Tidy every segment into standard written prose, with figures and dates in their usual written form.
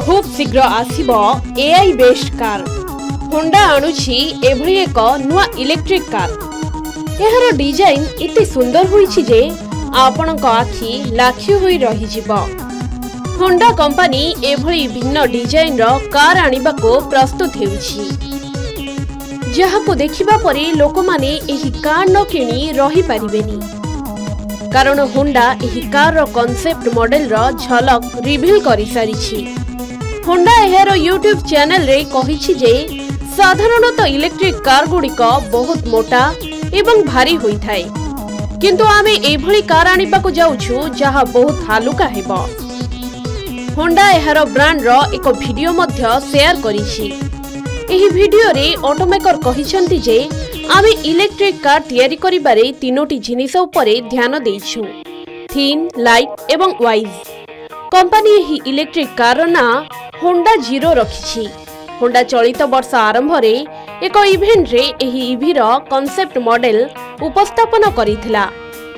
खूब शीघ्र आसिबो AI based car. Honda आणुछि एभली एक नुआ इलेक्ट्रिक कार। एहार डिजाइन इते सुंदर होईछि जे आपणक आखि लाखी होई रहि जिवो। होंडा कंपनी एभली भिन्न डिजाइन रो कार आनिबाको प्रस्तुत हेउछि, जहाको देखिबा परे लोकमाने एही कार न किनी रहि पारिबेनी, कारण होंडा एही कार रो कांसेप्ट मॉडल रो झलक रिवील करि सारिछि। होंडा एहार यूट्यूब चैनल रे कहिछि जे साधारणतः इलेक्ट्रिक कार गुड़िक बहुत मोटा एवं भारी होई थाए, किंतु आमे एभली कार आनिबाकु जाउछु जहा बहुत हालुका हेबो। होंडा एहार ब्रांड रो एक वीडियो मध्य शेयर करिछि। एही वीडियो रे ऑटोमेकर कहिसंती जे आमे इलेक्ट्रिक कार तयारी करिबारे तीनोटी जिनिस उपरे ध्यान देइछु, थिन, लाइट एवं वाइज। कंपनी एही इलेक्ट्रिक कार ना होंडा जीरो रखिछि। होंडा चलित वर्ष आरंभ रे एक इवेंट रे एही ईवी रो कांसेप्ट मॉडल उपस्थापन करिथिला।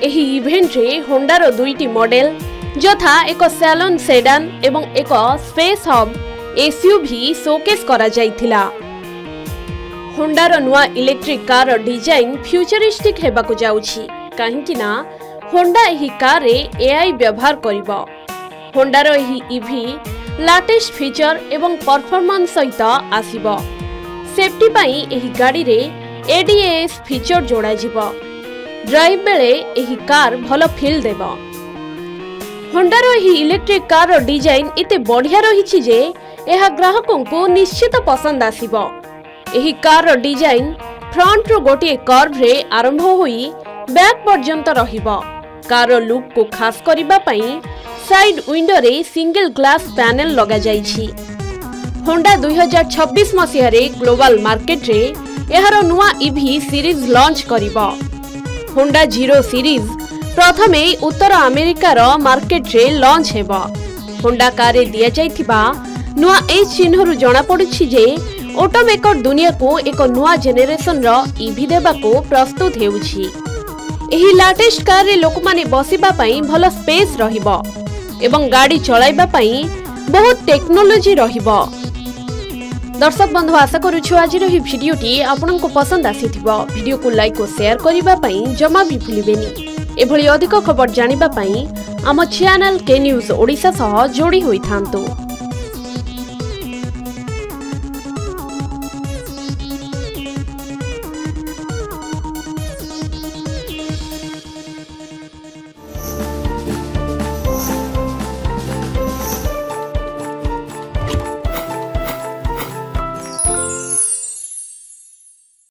एही इवेंट रे होंडा रो दुईटी मॉडल जथा एक सैलून सेडान एवं एक स्पेस हब एसयूवी शोकेस करा जाइथिला। होंडा रो नुआ इलेक्ट्रिक कार डिजाइन फ्यूचरिस्टिक हेबाकु जाउछि, काहेकि ना होंडा एही कार रे एआई व्यवहार करिवो। होंडा रो एही ईवी लेटेस्ट फीचर एवं परफॉर्मेंस सहित आसीबो। सेफ्टी पई एही गाड़ी रे एडीएस फीचर जोड़ा जिवो। ड्राइव बेले एही कार भलो फील देबो। होंडा रो एही इलेक्ट्रिक कार रो डिजाइन इते बढ़िया रहिछि जे एहा ग्राहकों को निश्चित पसंद आसीबो। एही कार रो डिजाइन फ्रंट रो गोटे कर्व रे आरंभ होई बैक पर्यंत रहिबो। कार रो लुक को खास करिबा पई साइड विंडो रे सिंगल ग्लास पैनल लगा जाइछि। होंडा 2026 मसिया रे ग्लोबल मार्केट रे एहार नुआ ईवी सीरीज लॉन्च करिवो। होंडा जीरो सीरीज प्रथमे उत्तर अमेरिका रो मार्केट रे लॉन्च हेबो। होंडा कार रे दिया जाइथिबा नुआ ए चिन्हरु जणा पडुछि जे ऑटोमेकर दुनिया को एक नुआ जेनेरेशन रो ईवी देबाको प्रस्तुत हेउछि। एही लेटेस्ट कार रे लोकमाने बसिबा पई भलो स्पेस रहिबो एवं गाड़ी चलाइबा पई बहुत टेक्नोलॉजी रहिबो। दर्शक बंधु, आशा करूछु आज रही भिडियोटी आपनको पसंद आसीथिबो। वीडियो को लाइक और शेयर करिबा पई जमा भी भूलिबेनी। एभली अधिक खबर जानिबा पई आम चैनल के न्यूज ओडिसा सह जोड़ी होई थांतो।